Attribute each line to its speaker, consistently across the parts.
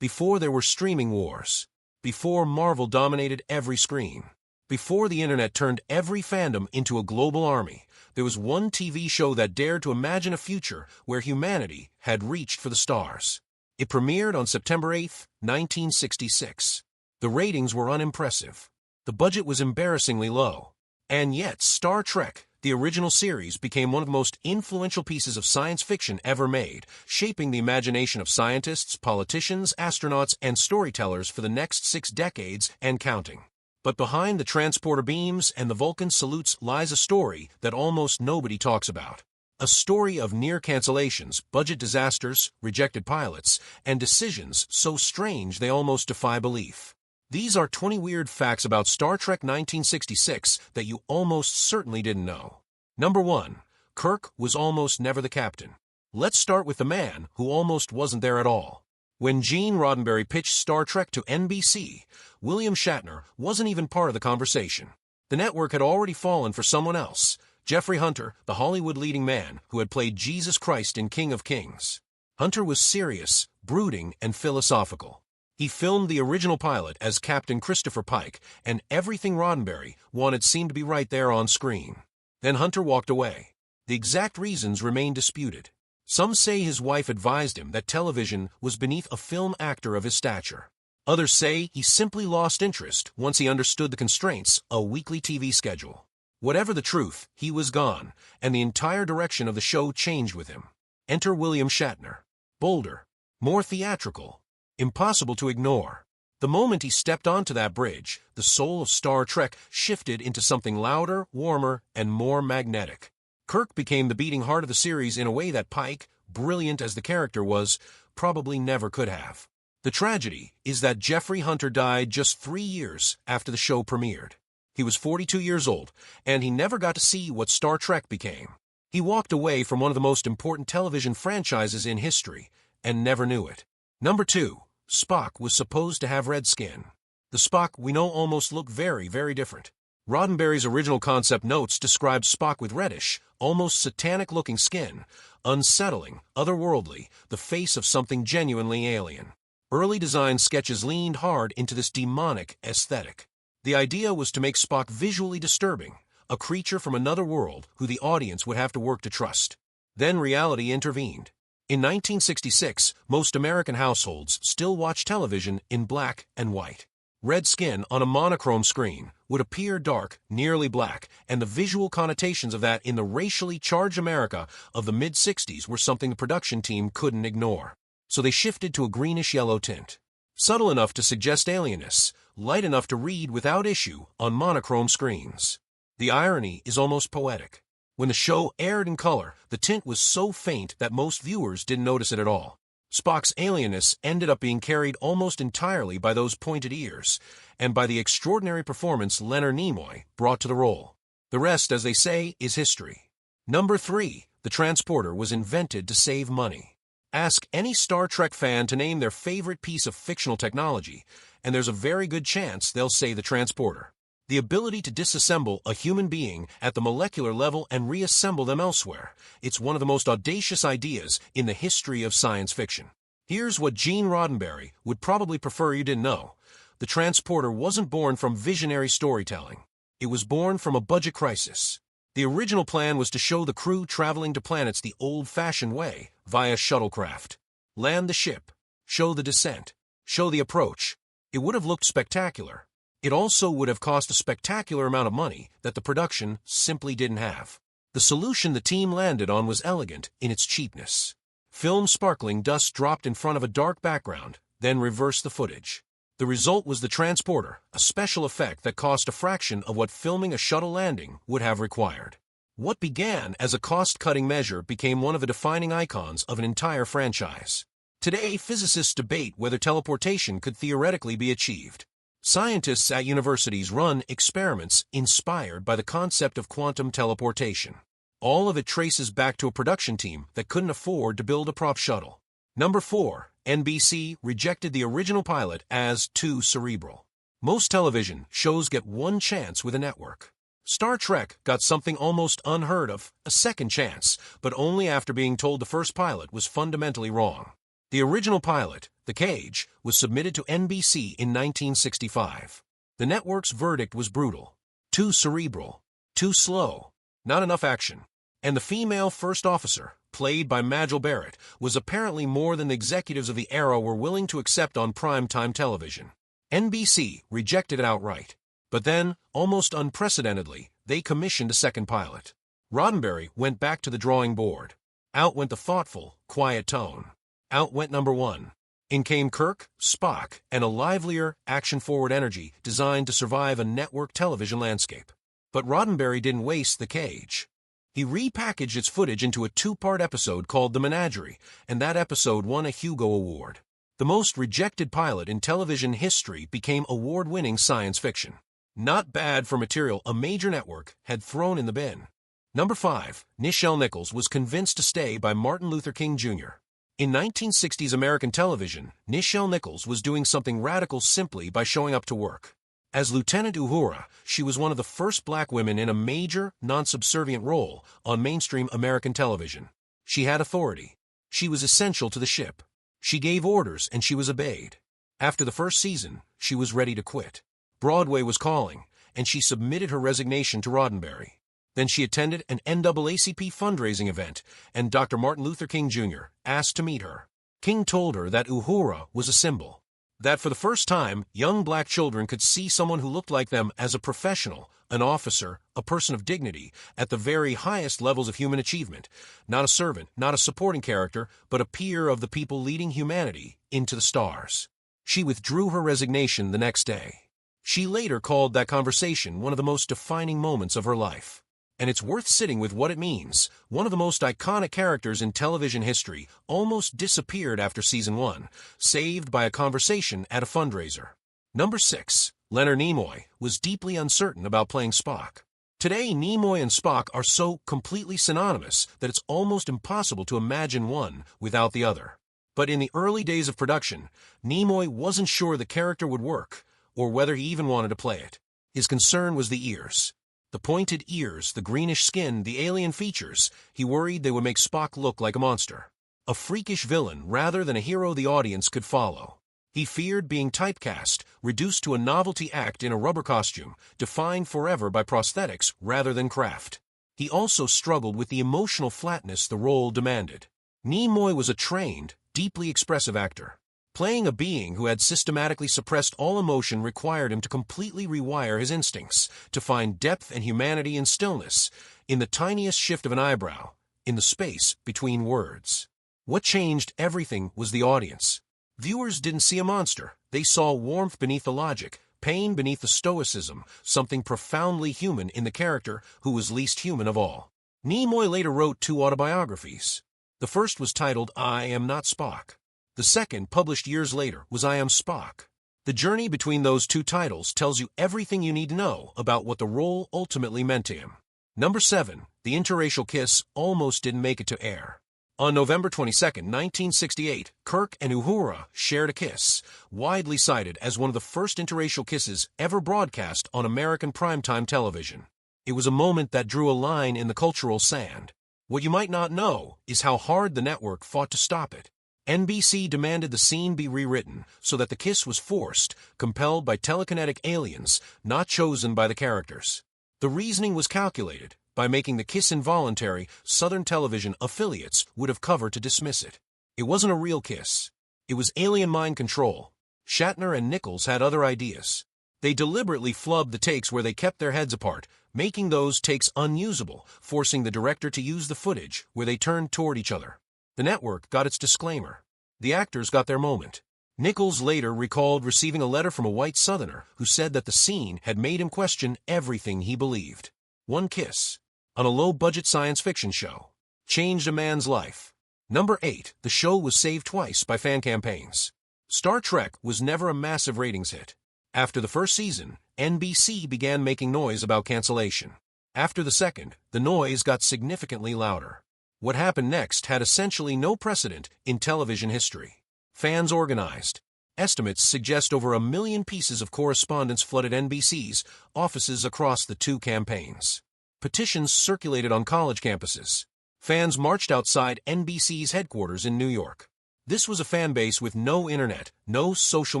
Speaker 1: Before there were streaming wars. Before Marvel dominated every screen. Before the internet turned every fandom into a global army, there was one TV show that dared to imagine a future where humanity had reached for the stars. It premiered on September 8, 1966. The ratings were unimpressive. The budget was embarrassingly low. And yet, Star Trek, the original series, became one of the most influential pieces of science fiction ever made, shaping the imagination of scientists, politicians, astronauts, and storytellers for the next 6 decades and counting. But behind the transporter beams and the Vulcan salutes lies a story that almost nobody talks about. A story of near cancellations, budget disasters, rejected pilots, and decisions so strange they almost defy belief. These are 20 weird facts about Star Trek 1966 that you almost certainly didn't know. Number 1. Kirk was almost never the captain. Let's start with the man who almost wasn't there at all. When Gene Roddenberry pitched Star Trek to NBC, William Shatner wasn't even part of the conversation. The network had already fallen for someone else, Jeffrey Hunter, the Hollywood leading man who had played Jesus Christ in King of Kings. Hunter was serious, brooding, and philosophical. He filmed the original pilot as Captain Christopher Pike, and everything Roddenberry wanted seemed to be right there on screen. Then Hunter walked away. The exact reasons remain disputed. Some say his wife advised him that television was beneath a film actor of his stature. Others say he simply lost interest once he understood the constraints of a weekly TV schedule. Whatever the truth, he was gone, and the entire direction of the show changed with him. Enter William Shatner. Bolder, more theatrical, impossible to ignore. The moment he stepped onto that bridge, the soul of Star Trek shifted into something louder, warmer, and more magnetic. Kirk became the beating heart of the series in a way that Pike, brilliant as the character was, probably never could have. The tragedy is that Jeffrey Hunter died just 3 years after the show premiered. He was 42 years old, and he never got to see what Star Trek became. He walked away from one of the most important television franchises in history, and never knew it. Number 2. Spock was supposed to have red skin. The Spock we know almost looked very, very different. Roddenberry's original concept notes described Spock with reddish, almost satanic-looking skin, unsettling, otherworldly, the face of something genuinely alien. Early design sketches leaned hard into this demonic aesthetic. The idea was to make Spock visually disturbing, a creature from another world who the audience would have to work to trust. Then reality intervened. In 1966, most American households still watch television in black and white. Red skin on a monochrome screen would appear dark, nearly black, and the visual connotations of that in the racially charged America of the mid-60s were something the production team couldn't ignore. So they shifted to a greenish-yellow tint. Subtle enough to suggest alienness, light enough to read without issue on monochrome screens. The irony is almost poetic. When the show aired in color, the tint was so faint that most viewers didn't notice it at all. Spock's alienness ended up being carried almost entirely by those pointed ears, and by the extraordinary performance Leonard Nimoy brought to the role. The rest, as they say, is history. Number 3. The transporter was invented to save money. Ask any Star Trek fan to name their favorite piece of fictional technology, and there's a very good chance they'll say the transporter. The ability to disassemble a human being at the molecular level and reassemble them elsewhere. It's one of the most audacious ideas in the history of science fiction. Here's what Gene Roddenberry would probably prefer you didn't know. The transporter wasn't born from visionary storytelling. It was born from a budget crisis. The original plan was to show the crew traveling to planets the old-fashioned way, via shuttlecraft. Land the ship, show the descent, show the approach. It would have looked spectacular. It also would have cost a spectacular amount of money that the production simply didn't have. The solution the team landed on was elegant in its cheapness. Film sparkling dust dropped in front of a dark background, then reversed the footage. The result was the transporter, a special effect that cost a fraction of what filming a shuttle landing would have required. What began as a cost-cutting measure became one of the defining icons of an entire franchise. Today, physicists debate whether teleportation could theoretically be achieved. Scientists at universities run experiments inspired by the concept of quantum teleportation. All of it traces back to a production team that couldn't afford to build a prop shuttle. Number 4. NBC rejected the original pilot as too cerebral. Most television shows get one chance with a network. Star Trek got something almost unheard of, a second chance, but only after being told the first pilot was fundamentally wrong. The original pilot, The Cage, was submitted to NBC in 1965. The network's verdict was brutal. Too cerebral. Too slow. Not enough action. And the female first officer, played by Majel Barrett, was apparently more than the executives of the era were willing to accept on primetime television. NBC rejected it outright. But then, almost unprecedentedly, they commissioned a second pilot. Roddenberry went back to the drawing board. Out went the thoughtful, quiet tone. Out went number one. In came Kirk, Spock, and a livelier, action-forward energy designed to survive a network television landscape. But Roddenberry didn't waste The Cage. He repackaged its footage into a two-part episode called The Menagerie, and that episode won a Hugo Award. The most rejected pilot in television history became award-winning science fiction. Not bad for material a major network had thrown in the bin. Number 5. Nichelle Nichols was convinced to stay by Martin Luther King Jr. In 1960s American television, Nichelle Nichols was doing something radical simply by showing up to work. As Lieutenant Uhura, she was one of the first black women in a major, non-subservient role on mainstream American television. She had authority. She was essential to the ship. She gave orders and she was obeyed. After the first season, she was ready to quit. Broadway was calling, and she submitted her resignation to Roddenberry. Then she attended an NAACP fundraising event, and Dr. Martin Luther King Jr. asked to meet her. King told her that Uhura was a symbol. That for the first time, young black children could see someone who looked like them as a professional, an officer, a person of dignity, at the very highest levels of human achievement. Not a servant, not a supporting character, but a peer of the people leading humanity into the stars. She withdrew her resignation the next day. She later called that conversation one of the most defining moments of her life. And it's worth sitting with what it means. One of the most iconic characters in television history almost disappeared after season 1, saved by a conversation at a fundraiser. Number 6. Leonard Nimoy was deeply uncertain about playing Spock. Today, Nimoy and Spock are so completely synonymous that it's almost impossible to imagine one without the other. But in the early days of production, Nimoy wasn't sure the character would work, or whether he even wanted to play it. His concern was the ears. The pointed ears, the greenish skin, the alien features. He worried they would make Spock look like a monster. A freakish villain rather than a hero the audience could follow. He feared being typecast, reduced to a novelty act in a rubber costume, defined forever by prosthetics rather than craft. He also struggled with the emotional flatness the role demanded. Nimoy was a trained, deeply expressive actor. Playing a being who had systematically suppressed all emotion required him to completely rewire his instincts, to find depth and humanity in stillness, in the tiniest shift of an eyebrow, in the space between words. What changed everything was the audience. Viewers didn't see a monster. They saw warmth beneath the logic, pain beneath the stoicism, something profoundly human in the character who was least human of all. Nimoy later wrote 2 autobiographies. The first was titled I Am Not Spock. The second, published years later, was I Am Spock. The journey between those 2 titles tells you everything you need to know about what the role ultimately meant to him. Number 7. The interracial kiss almost didn't make it to air. On November 22, 1968, Kirk and Uhura shared a kiss, widely cited as one of the first interracial kisses ever broadcast on American primetime television. It was a moment that drew a line in the cultural sand. What you might not know is how hard the network fought to stop it. NBC demanded the scene be rewritten so that the kiss was forced, compelled by telekinetic aliens, not chosen by the characters. The reasoning was calculated. By making the kiss involuntary, Southern television affiliates would have covered to dismiss it. It wasn't a real kiss. It was alien mind control. Shatner and Nichols had other ideas. They deliberately flubbed the takes where they kept their heads apart, making those takes unusable, forcing the director to use the footage where they turned toward each other. The network got its disclaimer. The actors got their moment. Nichols later recalled receiving a letter from a white Southerner who said that the scene had made him question everything he believed. One kiss, on a low-budget science fiction show, changed a man's life. Number 8. The show was saved twice by fan campaigns. Star Trek was never a massive ratings hit. After the first season, NBC began making noise about cancellation. After the second, the noise got significantly louder. What happened next had essentially no precedent in television history. Fans organized. Estimates suggest over 1 million pieces of correspondence flooded NBC's offices across the 2 campaigns. Petitions circulated on college campuses. Fans marched outside NBC's headquarters in New York. This was a fan base with no internet, no social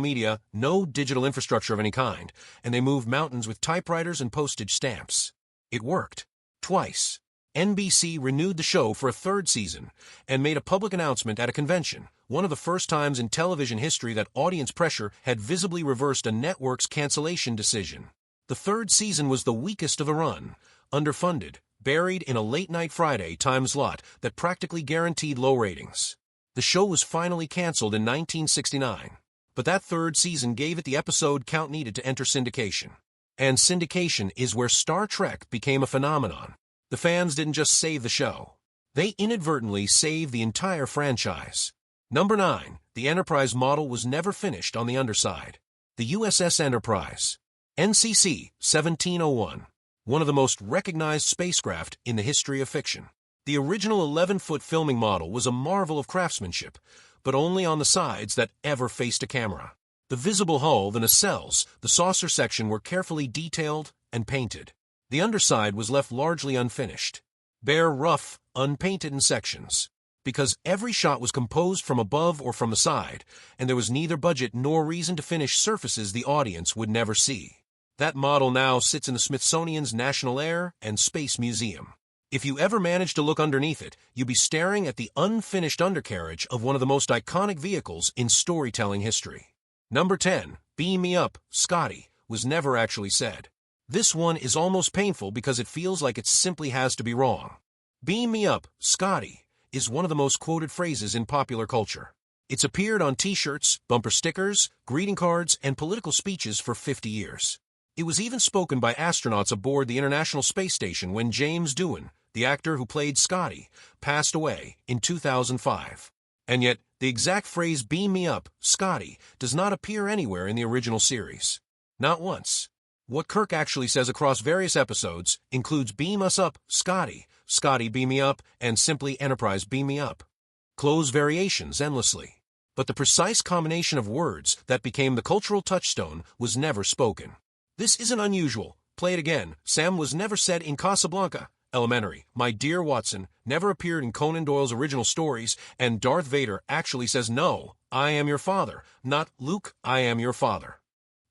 Speaker 1: media, no digital infrastructure of any kind, and they moved mountains with typewriters and postage stamps. It worked. Twice. NBC renewed the show for a third season and made a public announcement at a convention, one of the first times in television history that audience pressure had visibly reversed a network's cancellation decision. The third season was the weakest of the run, underfunded, buried in a late-night Friday time slot that practically guaranteed low ratings. The show was finally canceled in 1969, but that third season gave it the episode count needed to enter syndication. And syndication is where Star Trek became a phenomenon. The fans didn't just save the show. They inadvertently saved the entire franchise. Number 9. The Enterprise model was never finished on the underside. The USS Enterprise. NCC 1701. One of the most recognized spacecraft in the history of fiction. The original 11-foot filming model was a marvel of craftsmanship, but only on the sides that ever faced a camera. The visible hull, the nacelles, the saucer section were carefully detailed and painted. The underside was left largely unfinished, bare, rough, unpainted in sections, because every shot was composed from above or from the side, and there was neither budget nor reason to finish surfaces the audience would never see. That model now sits in the Smithsonian's National Air and Space Museum. If you ever managed to look underneath it, you'd be staring at the unfinished undercarriage of one of the most iconic vehicles in storytelling history. Number 10. Beam Me Up, Scotty, was never actually said. This one is almost painful because it feels like it simply has to be wrong. Beam me up, Scotty, is one of the most quoted phrases in popular culture. It's appeared on t-shirts, bumper stickers, greeting cards, and political speeches for 50 years. It was even spoken by astronauts aboard the International Space Station when James Doohan, the actor who played Scotty, passed away in 2005. And yet, the exact phrase "beam me up, Scotty" does not appear anywhere in the original series. Not once. What Kirk actually says across various episodes includes "beam us up, Scotty," "Scotty, beam me up," and simply "Enterprise, beam me up." Close variations endlessly. But the precise combination of words that became the cultural touchstone was never spoken. This isn't unusual. Play it again. Sam was never said in Casablanca. Elementary, "My dear Watson," never appeared in Conan Doyle's original stories, and Darth Vader actually says, "No, I am your father," not "Luke, I am your father."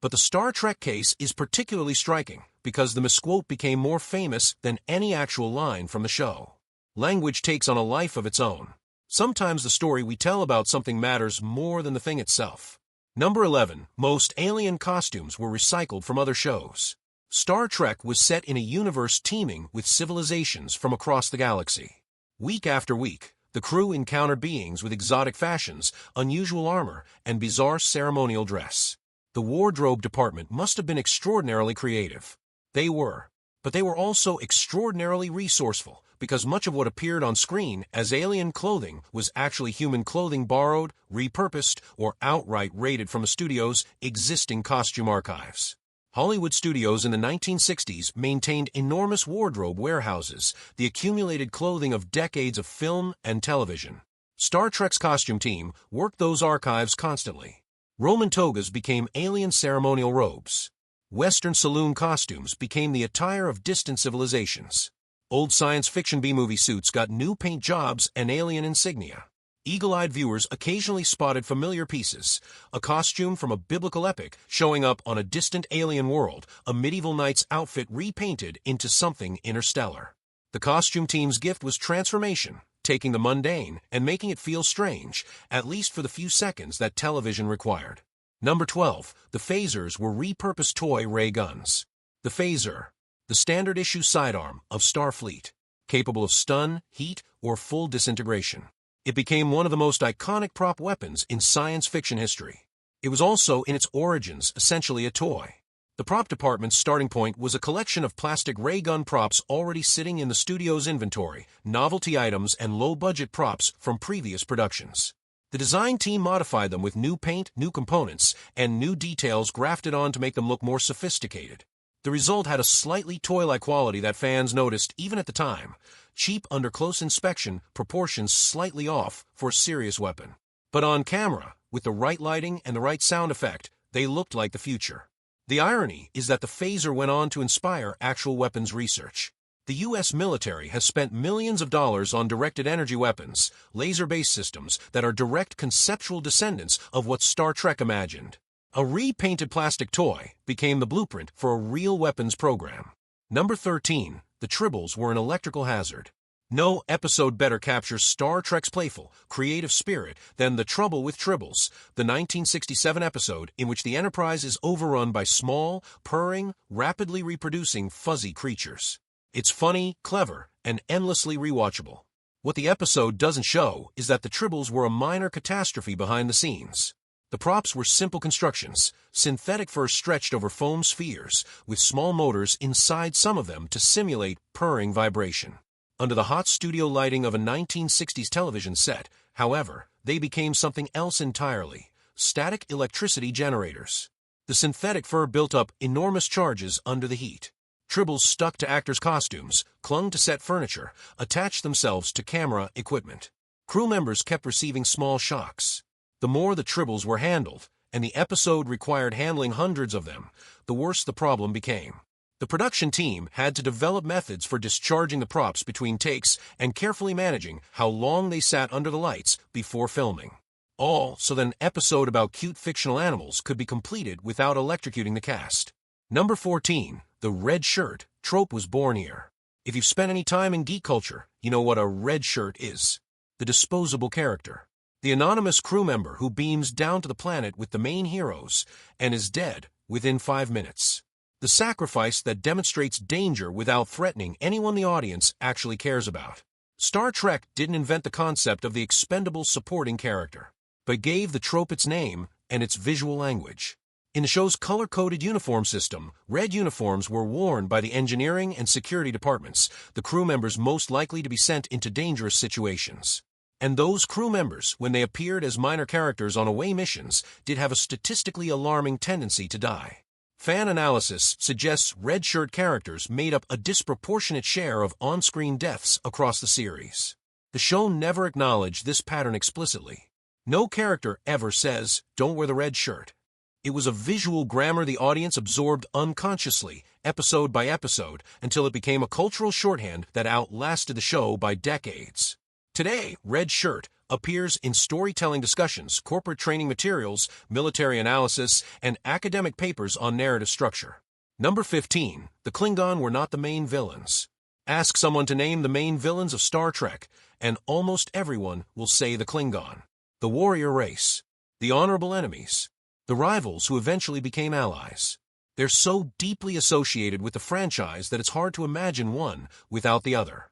Speaker 1: But the Star Trek case is particularly striking because the misquote became more famous than any actual line from the show. Language takes on a life of its own. Sometimes the story we tell about something matters more than the thing itself. Number 11. Most alien costumes were recycled from other shows. Star Trek was set in a universe teeming with civilizations from across the galaxy. Week after week, the crew encountered beings with exotic fashions, unusual armor, and bizarre ceremonial dress. The wardrobe department must have been extraordinarily creative. They were. But they were also extraordinarily resourceful, because much of what appeared on screen as alien clothing was actually human clothing borrowed, repurposed, or outright raided from a studio's existing costume archives. Hollywood studios in the 1960s maintained enormous wardrobe warehouses, the accumulated clothing of decades of film and television. Star Trek's costume team worked those archives constantly. Roman togas became alien ceremonial robes. Western saloon costumes became the attire of distant civilizations. Old science fiction B-movie suits got new paint jobs and alien insignia. Eagle-eyed viewers occasionally spotted familiar pieces, a costume from a biblical epic showing up on a distant alien world, a medieval knight's outfit repainted into something interstellar. The costume team's gift was transformation, taking the mundane and making it feel strange, at least for the few seconds that television required. Number 12. The phasers were repurposed toy ray guns. The phaser, the standard-issue sidearm of Starfleet, capable of stun, heat, or full disintegration. It became one of the most iconic prop weapons in science fiction history. It was also, in its origins, essentially a toy. The prop department's starting point was a collection of plastic ray gun props already sitting in the studio's inventory, novelty items and low-budget props from previous productions. The design team modified them with new paint, new components, and new details grafted on to make them look more sophisticated. The result had a slightly toy-like quality that fans noticed even at the time. Cheap under close inspection, proportions slightly off for a serious weapon. But on camera, with the right lighting and the right sound effect, they looked like the future. The irony is that the phaser went on to inspire actual weapons research. The U.S. military has spent millions of dollars on directed energy weapons, laser-based systems that are direct conceptual descendants of what Star Trek imagined. A repainted plastic toy became the blueprint for a real weapons program. Number 13. The Tribbles were an electrical hazard. No episode better captures Star Trek's playful, creative spirit than The Trouble with Tribbles, the 1967 episode in which the Enterprise is overrun by small, purring, rapidly reproducing fuzzy creatures. It's funny, clever, and endlessly rewatchable. What the episode doesn't show is that the Tribbles were a minor catastrophe behind the scenes. The props were simple constructions, synthetic fur stretched over foam spheres, with small motors inside some of them to simulate purring vibration. Under the hot studio lighting of a 1960s television set, however, they became something else entirely: static electricity generators. The synthetic fur built up enormous charges under the heat. Tribbles stuck to actors' costumes, clung to set furniture, attached themselves to camera equipment. Crew members kept receiving small shocks. The more the Tribbles were handled, and the episode required handling hundreds of them, the worse the problem became. The production team had to develop methods for discharging the props between takes and carefully managing how long they sat under the lights before filming. All so that an episode about cute fictional animals could be completed without electrocuting the cast. Number 14. The red shirt trope was born here. If you've spent any time in geek culture, you know what a red shirt is. The disposable character. The anonymous crew member who beams down to the planet with the main heroes and is dead within 5 minutes. The sacrifice that demonstrates danger without threatening anyone the audience actually cares about. Star Trek didn't invent the concept of the expendable supporting character, but gave the trope its name and its visual language. In the show's color-coded uniform system, red uniforms were worn by the engineering and security departments, the crew members most likely to be sent into dangerous situations. And those crew members, when they appeared as minor characters on away missions, did have a statistically alarming tendency to die. Fan analysis suggests red shirt characters made up a disproportionate share of on-screen deaths across the series. The show never acknowledged this pattern explicitly. No character ever says, "Don't wear the red shirt." It was a visual grammar the audience absorbed unconsciously, episode by episode, until it became a cultural shorthand that outlasted the show by decades. Today, red shirt appears in storytelling discussions, corporate training materials, military analysis, and academic papers on narrative structure. Number 15. The Klingon were not the main villains. Ask someone to name the main villains of Star Trek, and almost everyone will say the Klingon. The warrior race. The honorable enemies. The rivals who eventually became allies. They're so deeply associated with the franchise that it's hard to imagine one without the other.